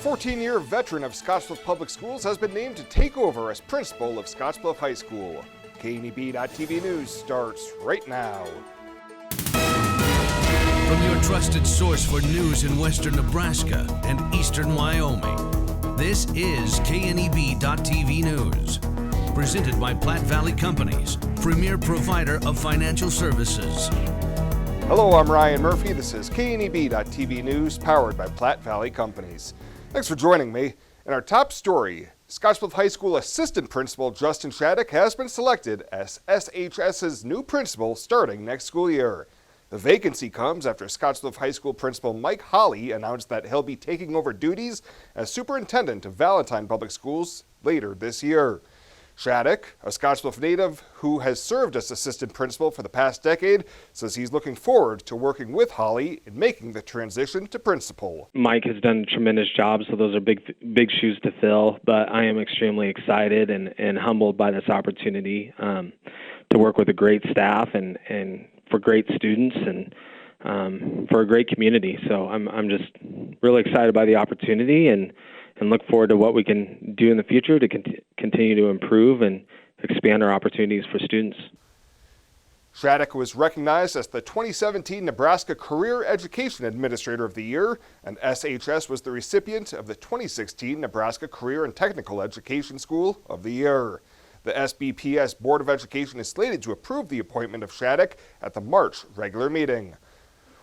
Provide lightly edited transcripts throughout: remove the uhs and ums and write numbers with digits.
14-year veteran of Scottsbluff Public Schools has been named to take over as principal of Scottsbluff High School. KNEB.TV News starts right now. From your trusted source for news in western Nebraska and eastern Wyoming, this is KNEB.TV News. Presented by Platte Valley Companies, premier provider of financial services. Hello, I'm Ryan Murphy. This is KNEB.TV News, powered by Platte Valley Companies. Thanks for joining me. In our top story, Scottsbluff High School Assistant Principal Justin Shaddick has been selected as SHS's new principal starting next school year. The vacancy comes after Scottsbluff High School Principal Mike Holly announced that he'll be taking over duties as superintendent of Valentine Public Schools later this year. Shaddick, a Scottsbluff native who has served as assistant principal for the past decade, says he's looking forward to working with Holly in making the transition to principal. Mike has done a tremendous job, so those are big shoes to fill, but I am extremely excited and humbled by this opportunity to work with a great staff and for great students and for a great community. So I'm just really excited by the opportunity and look forward to what we can do in the future to continue to improve and expand our opportunities for students. Shaddick was recognized as the 2017 Nebraska Career Education Administrator of the Year, and SHS was the recipient of the 2016 Nebraska Career and Technical Education School of the Year. The SBPS Board of Education is slated to approve the appointment of Shaddick at the March regular meeting.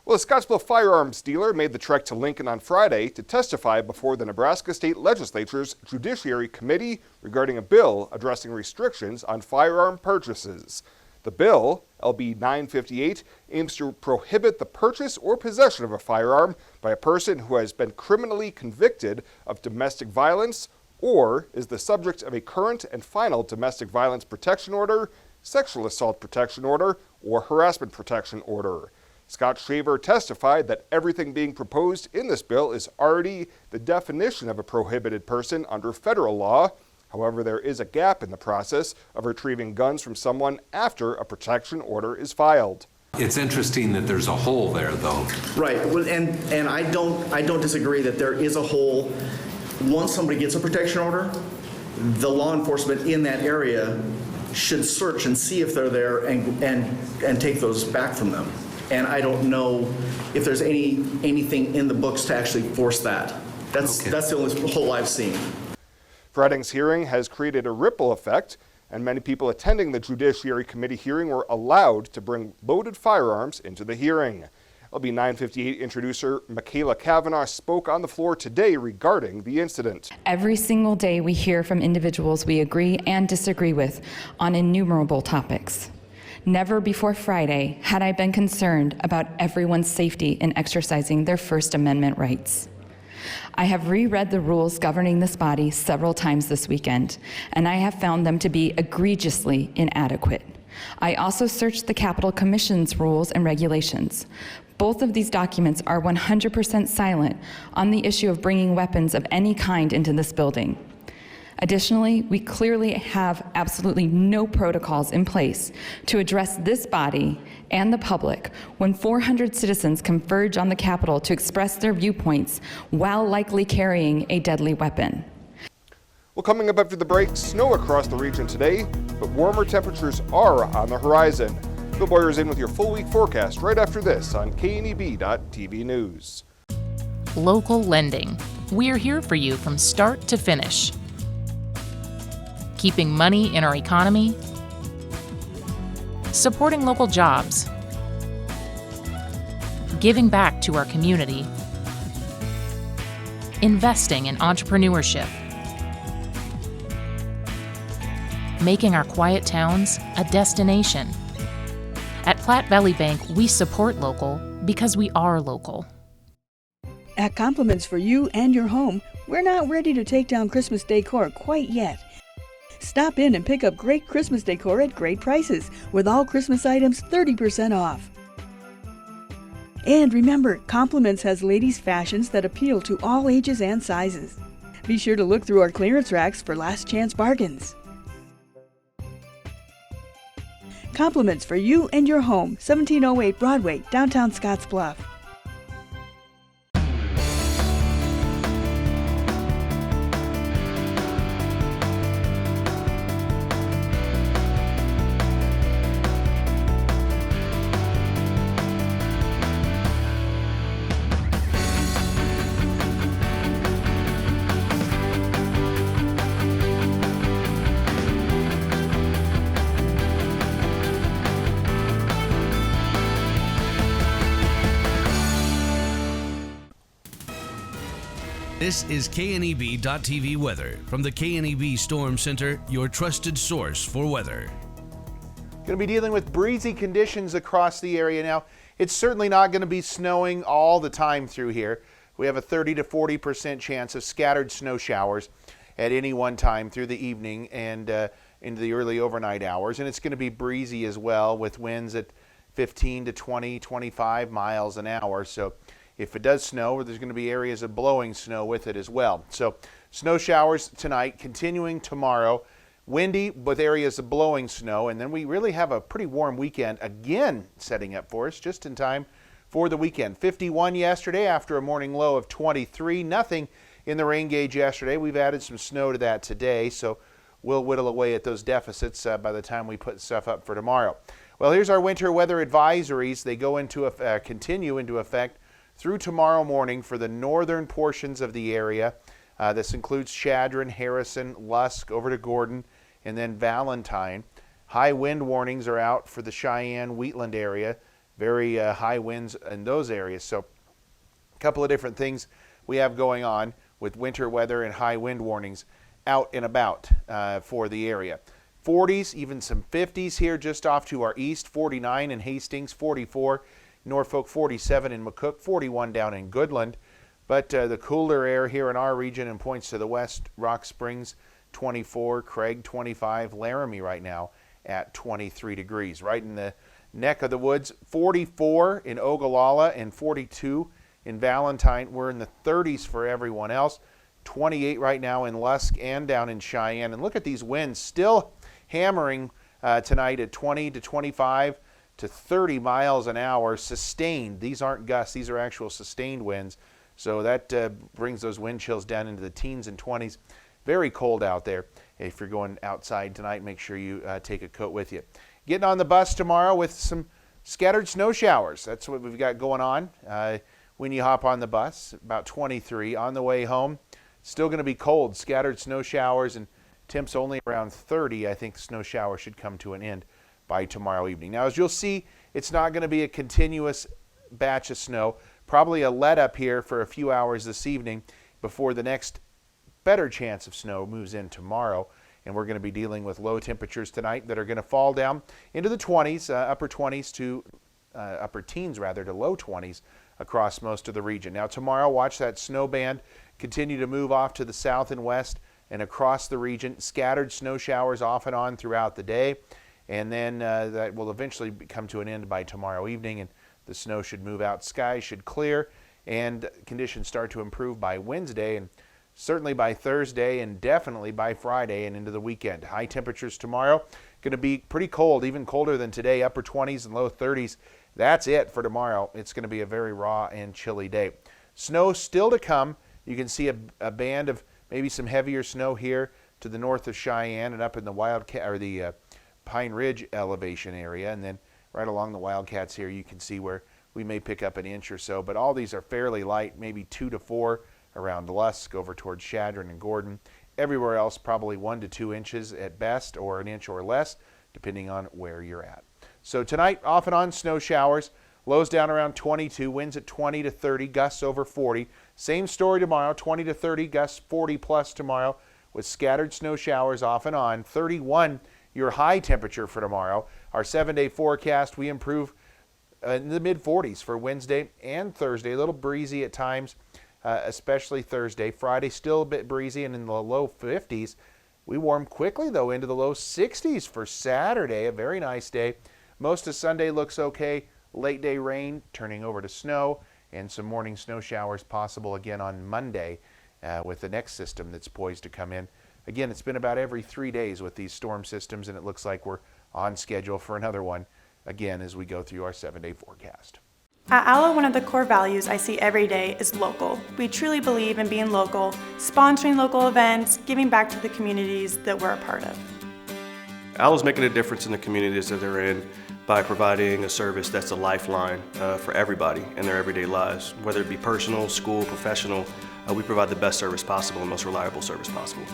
Well, a Scottsbluff firearms dealer made the trek to Lincoln on Friday to testify before the Nebraska State Legislature's Judiciary Committee regarding a bill addressing restrictions on firearm purchases. The bill, LB 958, aims to prohibit the purchase or possession of a firearm by a person who has been criminally convicted of domestic violence or is the subject of a current and final domestic violence protection order, sexual assault protection order, or harassment protection order. Scott Shaver testified that everything being proposed in this bill is already the definition of a prohibited person under federal law. However, there is a gap in the process of retrieving guns from someone after a protection order is filed. It's interesting that there's a hole there, though. Right, and I don't disagree that there is a hole. Once somebody gets a protection order, the law enforcement in that area should search and see if they're there and take those back from them. And I don't know if there's anything in the books to actually force that. That's the only hole I've seen. Friday's hearing has created a ripple effect, and many people attending the Judiciary Committee hearing were allowed to bring loaded firearms into the hearing. LB 958 introducer Michaela Kavanaugh spoke on the floor today regarding the incident. Every single day we hear from individuals we agree and disagree with on innumerable topics. Never before Friday had I been concerned about everyone's safety in exercising their First Amendment rights. I have reread the rules governing this body several times this weekend, and I have found them to be egregiously inadequate. I also searched the Capitol Commission's rules and regulations. Both of these documents are 100% silent on the issue of bringing weapons of any kind into this building. Additionally, we clearly have absolutely no protocols in place to address this body and the public when 400 citizens converge on the Capitol to express their viewpoints while likely carrying a deadly weapon. Well, coming up after the break, snow across the region today, but warmer temperatures are on the horizon. Bill Boyer is in with your full week forecast right after this on KNEB.TV News. Local lending. We're here for you from start to finish. Keeping money in our economy, supporting local jobs, giving back to our community, investing in entrepreneurship, making our quiet towns a destination. At Platte Valley Bank, we support local because we are local. At Compliments for You and Your Home, we're not ready to take down Christmas decor quite yet. Stop in and pick up great Christmas decor at great prices, with all Christmas items 30% off. And remember, Compliments has ladies' fashions that appeal to all ages and sizes. Be sure to look through our clearance racks for last chance bargains. Compliments for You and Your Home, 1708 Broadway, downtown Scottsbluff. This is KNEB.TV weather from the KNEB Storm Center, your trusted source for weather. Going to be dealing with breezy conditions across the area now. It's certainly not going to be snowing all the time through here. We have a 30 to 40% chance of scattered snow showers at any one time through the evening and into the early overnight hours. And it's going to be breezy as well, with winds at 15 to 20, 25 miles an hour. So if it does snow, there's going to be areas of blowing snow with it as well. So snow showers tonight, continuing tomorrow. Windy with areas of blowing snow. And then we really have a pretty warm weekend again setting up for us just in time for the weekend. 51 yesterday after a morning low of 23. Nothing in the rain gauge yesterday. We've added some snow to that today. So we'll whittle away at those deficits by the time we put stuff up for tomorrow. Well, here's our winter weather advisories. They go into continue into effect through tomorrow morning for the northern portions of the area. This includes Chadron, Harrison, Lusk, over to Gordon, and then Valentine. High wind warnings are out for the Cheyenne, Wheatland area. Very high winds in those areas. So a couple of different things we have going on with winter weather and high wind warnings out and about for the area. 40s, even some 50s here just off to our east. 49 in Hastings, 44 Norfolk, 47 in McCook, 41 down in Goodland. But the cooler air here in our region and points to the west, Rock Springs 24, Craig 25, Laramie right now at 23 degrees. Right in the neck of the woods, 44 in Ogallala and 42 in Valentine. We're in the 30s for everyone else. 28 right now in Lusk and down in Cheyenne. And look at these winds still hammering tonight at 20 to 25 to 30 miles an hour, sustained. These aren't gusts, these are actual sustained winds. So that brings those wind chills down into the teens and 20s. Very cold out there. If you're going outside tonight, make sure you take a coat with you. Getting on the bus tomorrow with some scattered snow showers. That's what we've got going on when you hop on the bus. About 23 on the way home. Still going to be cold, scattered snow showers, and temps only around 30. I think the snow shower should come to an end by tomorrow evening. Now, as you'll see, it's not going to be a continuous batch of snow. Probably a let up here for a few hours this evening before the next better chance of snow moves in tomorrow. And we're going to be dealing with low temperatures tonight that are going to fall down into the 20s, upper 20s to upper teens rather, to low 20s across most of the region. Now tomorrow, watch that snow band continue to move off to the south and west and across the region. Scattered snow showers off and on throughout the day. And then that will eventually come to an end by tomorrow evening, and the snow should move out. Skies should clear, and conditions start to improve by Wednesday, and certainly by Thursday, and definitely by Friday and into the weekend. High temperatures tomorrow, going to be pretty cold, even colder than today, upper 20s and low 30s. That's it for tomorrow. It's going to be a very raw and chilly day. Snow still to come. You can see a band of maybe some heavier snow here to the north of Cheyenne and up in the Wildcat, or the Pine Ridge elevation area, and then right along the Wildcats here you can see where we may pick up an inch or so, but all these are fairly light, maybe 2 to 4 around Lusk over towards Chadron and Gordon. Everywhere else probably 1 to 2 inches at best, or an inch or less depending on where you're at. So tonight, off and on snow showers, lows down around 22, winds at 20 to 30, gusts over 40. Same story tomorrow, 20 to 30, gusts 40 plus tomorrow with scattered snow showers off and on. 31 your high temperature for tomorrow. Our 7-day forecast, we improve in the mid-40s for Wednesday and Thursday. A little breezy at times, especially Thursday. Friday still a bit breezy and in the low 50s. We warm quickly, though, into the low 60s for Saturday. A very nice day. Most of Sunday looks okay. Late day rain turning over to snow, and some morning snow showers possible again on Monday with the next system that's poised to come in. Again, it's been about every 3 days with these storm systems, and it looks like we're on schedule for another one again as we go through our 7-day forecast. At ALLO, one of the core values I see every day is local. We truly believe in being local, sponsoring local events, giving back to the communities that we're a part of. ALLO's making a difference in the communities that they're in by providing a service that's a lifeline for everybody in their everyday lives. Whether it be personal, school, professional, we provide the best service possible and most reliable service possible.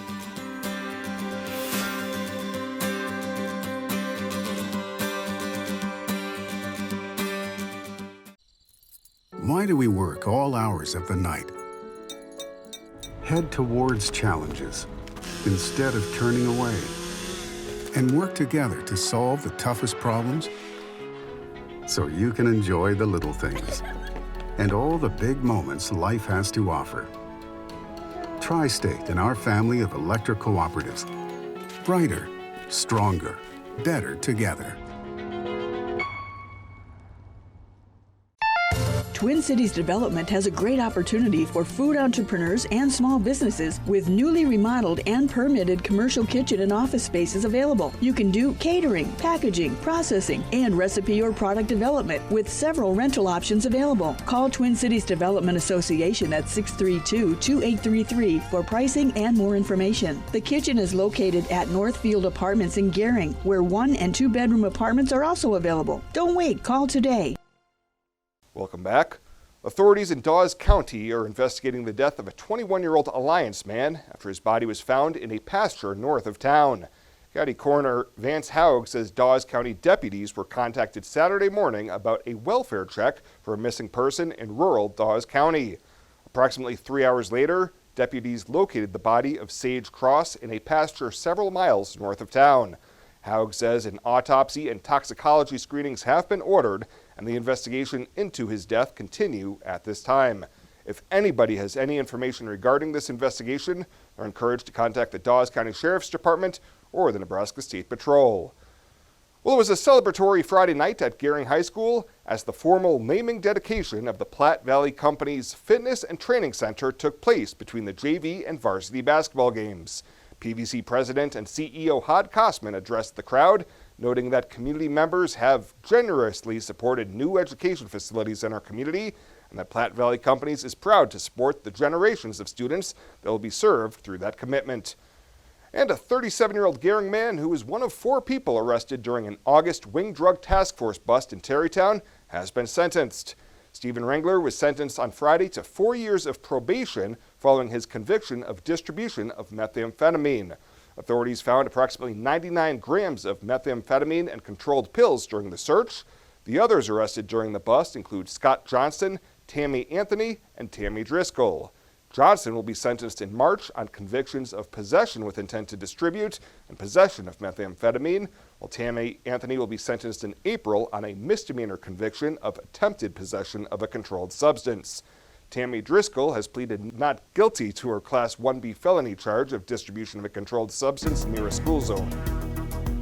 Why do we work all hours of the night? head towards challenges instead of turning away, and work together to solve the toughest problems so you can enjoy the little things and all the big moments life has to offer. Tri-State and our family of electric cooperatives. Brighter, stronger, better together. Twin Cities Development has a great opportunity for food entrepreneurs and small businesses with newly remodeled and permitted commercial kitchen and office spaces available. You can do catering, packaging, processing, and recipe or product development with several rental options available. Call Twin Cities Development Association at 632-2833 for pricing and more information. The kitchen is located at Northfield Apartments in Gering, where 1- and 2-bedroom apartments are also available. Don't wait, call today. Welcome back. Authorities in Dawes County are investigating the death of a 21-year-old Alliance man after his body was found in a pasture north of town. County Coroner Vance Haug says Dawes County deputies were contacted Saturday morning about a welfare check for a missing person in rural Dawes County. Approximately 3 hours later, deputies located the body of Sage Cross in a pasture several miles north of town. Haug says an autopsy and toxicology screenings have been ordered, and the investigation into his death continue at this time. If anybody has any information regarding this investigation, they're encouraged to contact the Dawes County Sheriff's Department or the Nebraska State Patrol. Well, it was a celebratory Friday night at Gering High School as the formal naming dedication of the Platte Valley Company's Fitness and Training Center took place between the JV and varsity basketball games. PVC President and CEO Hod Kosman addressed the crowd, noting that community members have generously supported new education facilities in our community, and that Platte Valley Companies is proud to support the generations of students that will be served through that commitment. And a 37-year-old Gering man who was one of 4 people arrested during an August Wing Drug Task Force bust in Terrytown has been sentenced. Stephen Rengler was sentenced on Friday to 4 years of probation following his conviction of distribution of methamphetamine. Authorities found approximately 99 grams of methamphetamine and controlled pills during the search. The others arrested during the bust include Scott Johnson, Tammy Anthony, and Tammy Driscoll. Johnson will be sentenced in March on convictions of possession with intent to distribute and possession of methamphetamine, while Tammy Anthony will be sentenced in April on a misdemeanor conviction of attempted possession of a controlled substance. Tammy Driscoll has pleaded not guilty to her Class 1B felony charge of distribution of a controlled substance near a school zone.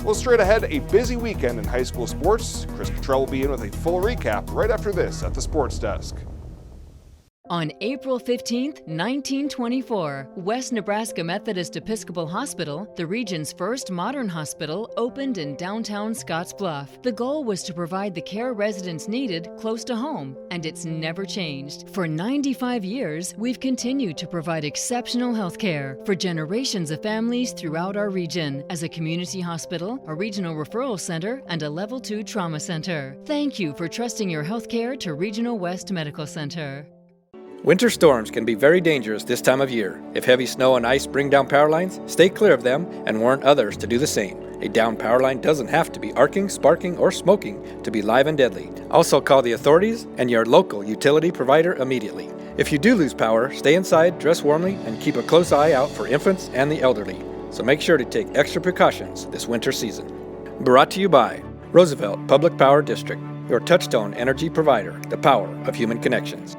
Well, straight ahead, a busy weekend in high school sports. Chris Cottrell will be in with a full recap right after this at the Sports Desk. On April 15, 1924, West Nebraska Methodist Episcopal Hospital, the region's first modern hospital, opened in downtown Scottsbluff. The goal was to provide the care residents needed close to home, and it's never changed. For 95 years, we've continued to provide exceptional health care for generations of families throughout our region as a community hospital, a regional referral center, and a Level 2 trauma center. Thank you for trusting your health care to Regional West Medical Center. Winter storms can be very dangerous this time of year. If heavy snow and ice bring down power lines, stay clear of them and warn others to do the same. A downed power line doesn't have to be arcing, sparking, or smoking to be live and deadly. Also call the authorities and your local utility provider immediately. If you do lose power, stay inside, dress warmly, and keep a close eye out for infants and the elderly. So make sure to take extra precautions this winter season. Brought to you by Roosevelt Public Power District, your touchstone energy provider, the power of human connections.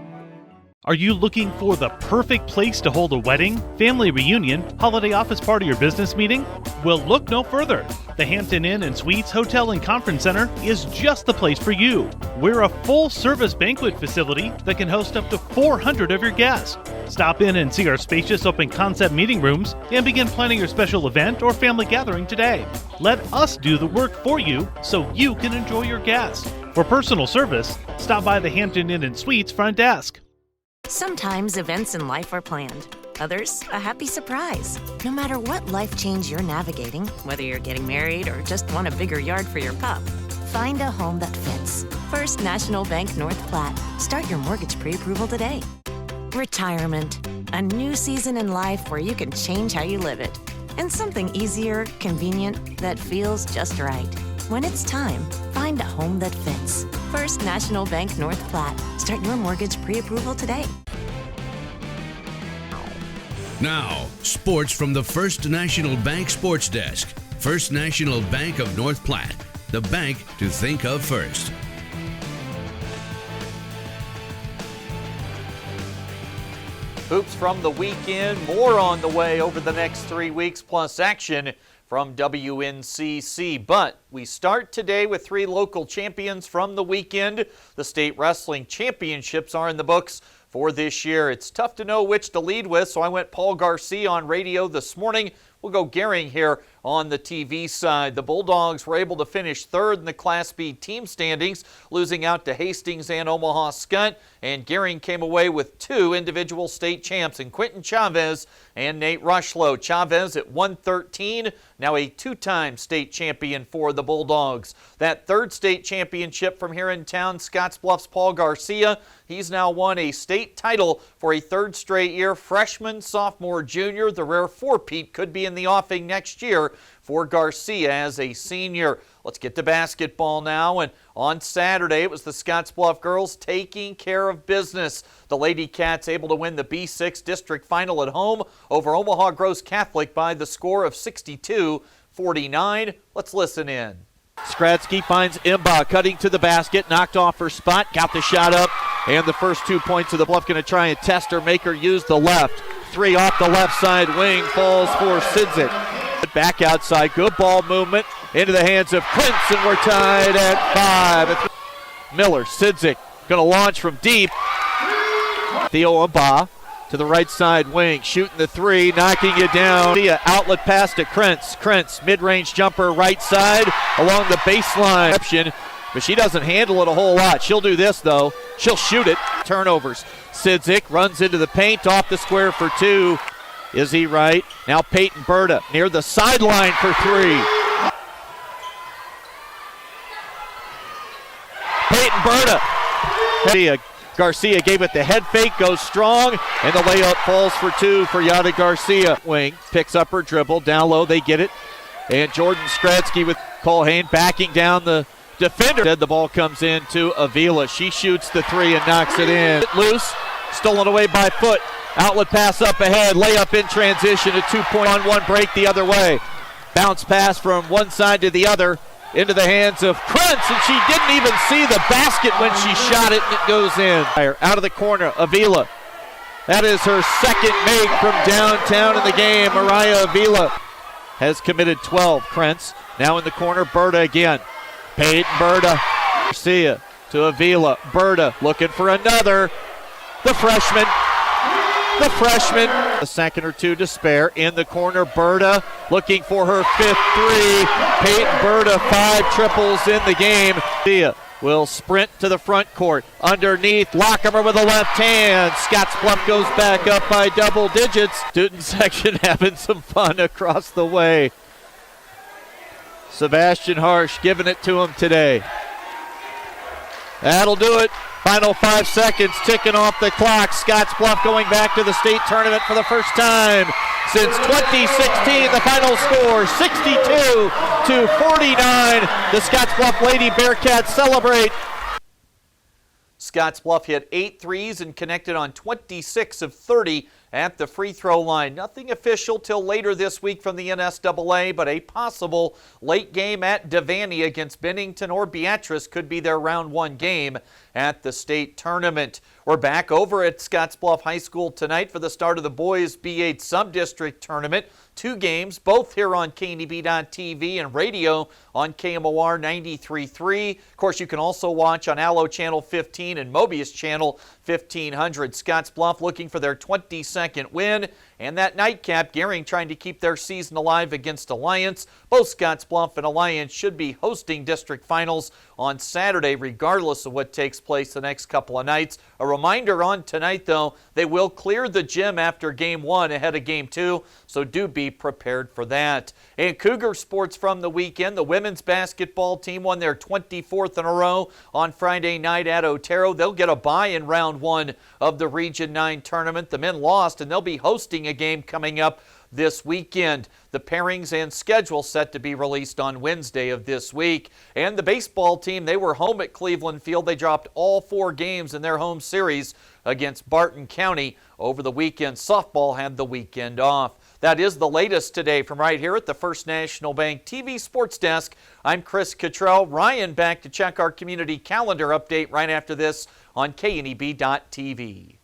Are you looking for the perfect place to hold a wedding, family reunion, holiday office party, or business meeting? Well, look no further. The Hampton Inn and Suites Hotel and Conference Center is just the place for you. We're a full-service banquet facility that can host up to 400 of your guests. Stop in and see our spacious open-concept meeting rooms and begin planning your special event or family gathering today. Let us do the work for you so you can enjoy your guests. For personal service, stop by the Hampton Inn and Suites front desk. Sometimes events in life are planned. Others, a happy surprise. No matter what life change you're navigating, whether you're getting married or just want a bigger yard for your pup, find a home that fits. First National Bank North Platte. Start your mortgage pre-approval today. Retirement. A new season in life where you can change how you live it. And something easier, convenient, that feels just right. When it's time, find a home that fits. First National Bank North Platte. Start your mortgage pre-approval today. Now, sports from the First National Bank Sports Desk. First National Bank of North Platte, the bank to think of first. Hoops from the weekend, more on the way over the next 3 weeks, plus action from WNCC. But we start today with 3 local champions from the weekend. The state wrestling championships are in the books for this year. It's tough to know which to lead with, so I went Paul Garcia on radio this morning. We'll go Gehring here on the TV side. The Bulldogs were able to finish 3rd in the Class B team standings, losing out to Hastings and Omaha Skutt. And Gehring came away with 2 individual state champs in Quentin Chavez and Nate Rushlow. Chavez at 113, now a 2-time state champion for the Bulldogs. That 3rd state championship from here in town, Scottsbluff's Paul Garcia. He's now won a state title for a 3rd straight year. Freshman, sophomore, junior, the rare 4-peat could be in the offing next year for Garcia as a senior. Let's get to basketball now. And on Saturday, it was the Scottsbluff girls taking care of business. The Lady Cats able to win the B6 district final at home over Omaha Gross Catholic by the score of 62-49. Let's listen in. Skradsky finds Imba cutting to the basket, knocked off her spot, got the shot up, and the first 2 points of the Bluff going to try and test her, make her use the left. 3 off the left side wing, falls for Sidzik. Back outside, good ball movement into the hands of Quince, and we're tied at 5. Miller, Sidzik, going to launch from deep. Theo Imba to the right side wing, shooting the 3, knocking it down. Outlet pass to Krentz. Krentz, mid-range jumper right side along the baseline. But she doesn't handle it a whole lot. She'll do this, though. She'll shoot it. Turnovers. Sidzik runs into the paint, off the square for 2. Is he right? Now Peyton Berta near the sideline for 3. Peyton Berta. Garcia gave it the head fake, goes strong, and the layup falls for 2 for Yada Garcia. Wing picks up her dribble, down low, they get it. And Jordan Skradsky with Colhane backing down the defender. The ball comes in to Avila. She shoots the 3 and knocks it in. Loose, stolen away by Foot. Outlet pass up ahead, layup in transition, a 2-point-on-1 break the other way. Bounce pass from one side to the other into the hands of Krentz, and she didn't even see the basket when she shot it, and it goes in. Out of the corner, Avila. That is her second make from downtown in the game. Mariah Avila has committed 12. Krentz now in the corner, Berta again. Peyton Berta. Garcia to Avila. Berta looking for another. The freshman. A second or 2 to spare. In the corner, Berta looking for her 5th 3. Peyton Berta, 5 triples in the game. Garcia will sprint to the front court. Underneath, Lockemer with a left hand. Scottsbluff goes back up by double digits. Student section having some fun across the way. Sebastian Harsh giving it to him today. That'll do it. Final 5 seconds ticking off the clock. Scottsbluff going back to the state tournament for the first time since 2016. The final score, 62-49. The Scottsbluff Lady Bearcats celebrate. Scottsbluff hit 8 threes and connected on 26 of 30 at the free throw line. Nothing official till later this week from the NSAA, but a possible late game at Devaney against Bennington or Beatrice could be their round 1 game at the state tournament. We're back over at Scottsbluff High School tonight for the start of the boys B8 sub-district tournament. 2 games, both here on KNEB.TV and radio on KMOR 93.3. Of course, you can also watch on Allo Channel 15 and Mobius Channel 1500. Scottsbluff looking for their 22nd win. And that nightcap, Gehring trying to keep their season alive against Alliance. Both Scottsbluff and Alliance should be hosting district finals on Saturday, regardless of what takes place the next couple of nights. A reminder on tonight, though, they will clear the gym after Game 1 ahead of Game 2, so do be prepared for that. And Cougar sports from the weekend. The women's basketball team won their 24th in a row on Friday night at Otero. They'll get a bye in round 1 of the Region 9 tournament. The men lost, and they'll be hosting a game coming up this weekend. The pairings and schedule set to be released on Wednesday of this week. And the baseball team, they were home at Cleveland Field. They dropped all 4 games in their home series against Barton County over the weekend. Softball had the weekend off. That is the latest today from right here at the First National Bank TV Sports Desk. I'm Chris Cottrell. Ryan back to check our community calendar update right after this on KNEB.TV.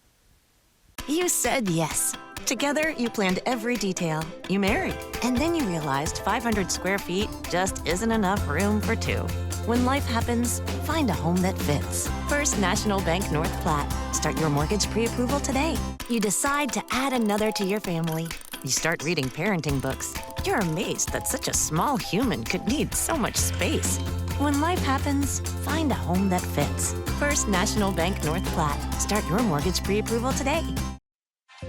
You said yes. Together, you planned every detail. You married. And then you realized 500 square feet just isn't enough room for two. When life happens, find a home that fits. First National Bank North Platte. Start your mortgage pre-approval today. You decide to add another to your family. You start reading parenting books. You're amazed that such a small human could need so much space. When life happens, find a home that fits. First National Bank North Platte. Start your mortgage pre-approval today.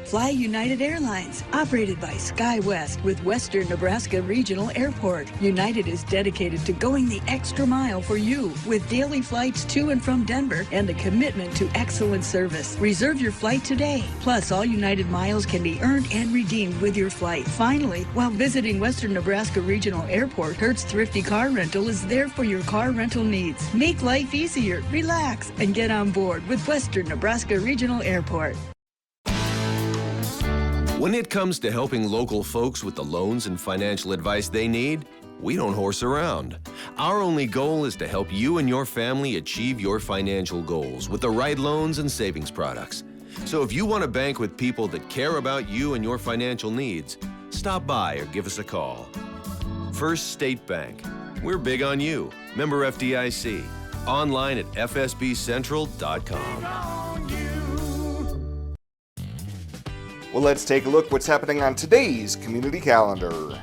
Fly United Airlines, operated by SkyWest with Western Nebraska Regional Airport. United is dedicated to going the extra mile for you with daily flights to and from Denver and a commitment to excellent service. Reserve your flight today. Plus, all United miles can be earned and redeemed with your flight. Finally, while visiting Western Nebraska Regional Airport, Hertz Thrifty Car Rental is there for your car rental needs. Make life easier, relax, and get on board with Western Nebraska Regional Airport. When it comes to helping local folks with the loans and financial advice they need, we don't horse around. Our only goal is to help you and your family achieve your financial goals with the right loans and savings products. So if you want to bank with people that care about you and your financial needs, stop by or give us a call. First State Bank. We're big on you. Member FDIC. Online at fsbcentral.com. Well, let's take a look what's happening on today's community calendar.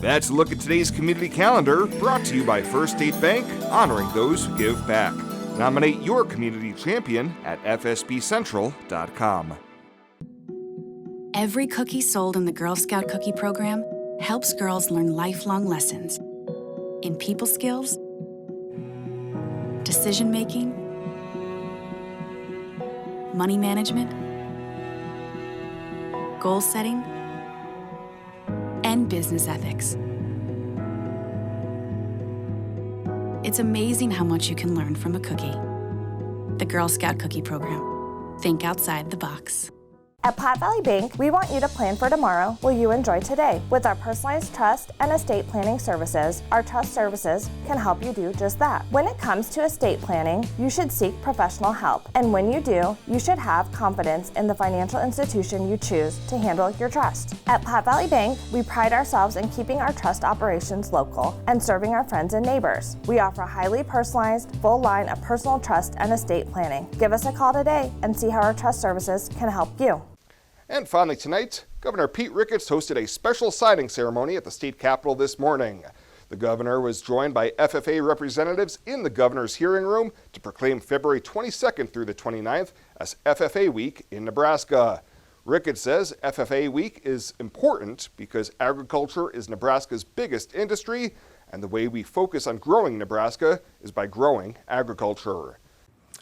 That's a look at today's community calendar, brought to you by First State Bank, honoring those who give back. Nominate your community champion at fsbcentral.com. Every cookie sold in the Girl Scout Cookie Program helps girls learn lifelong lessons in people skills, decision making, money management, goal setting, and business ethics. It's amazing how much you can learn from a cookie. The Girl Scout Cookie Program. Think outside the box. At Platte Valley Bank, we want you to plan for tomorrow while you enjoy today. With our personalized trust and estate planning services, our trust services can help you do just that. When it comes to estate planning, you should seek professional help. And when you do, you should have confidence in the financial institution you choose to handle your trust. At Platte Valley Bank, we pride ourselves in keeping our trust operations local and serving our friends and neighbors. We offer a highly personalized, full line of personal trust and estate planning. Give us a call today and see how our trust services can help you. And finally tonight, Governor Pete Ricketts hosted a special signing ceremony at the state capitol this morning. The governor was joined by FFA representatives in the governor's hearing room to proclaim February 22nd through the 29th as FFA Week in Nebraska. Ricketts says FFA Week is important because agriculture is Nebraska's biggest industry, and the way we focus on growing Nebraska is by growing agriculture.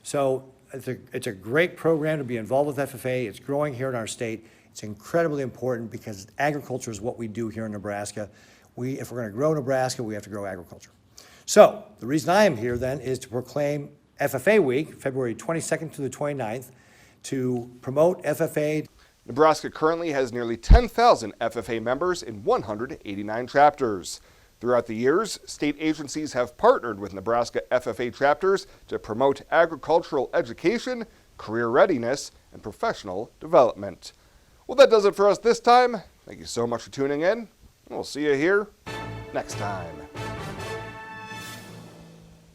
So it's a great program to be involved with FFA. It's growing here in our state. It's incredibly important because agriculture is what we do here in Nebraska. If we're going to grow Nebraska, we have to grow agriculture. So the reason I am here then is to proclaim FFA Week, February 22nd to the 29th, to promote FFA. Nebraska currently has nearly 10,000 FFA members in 189 chapters. Throughout the years, state agencies have partnered with Nebraska FFA chapters to promote agricultural education, career readiness, and professional development. Well, that does it for us this time. Thank you so much for tuning in. We'll see you here next time.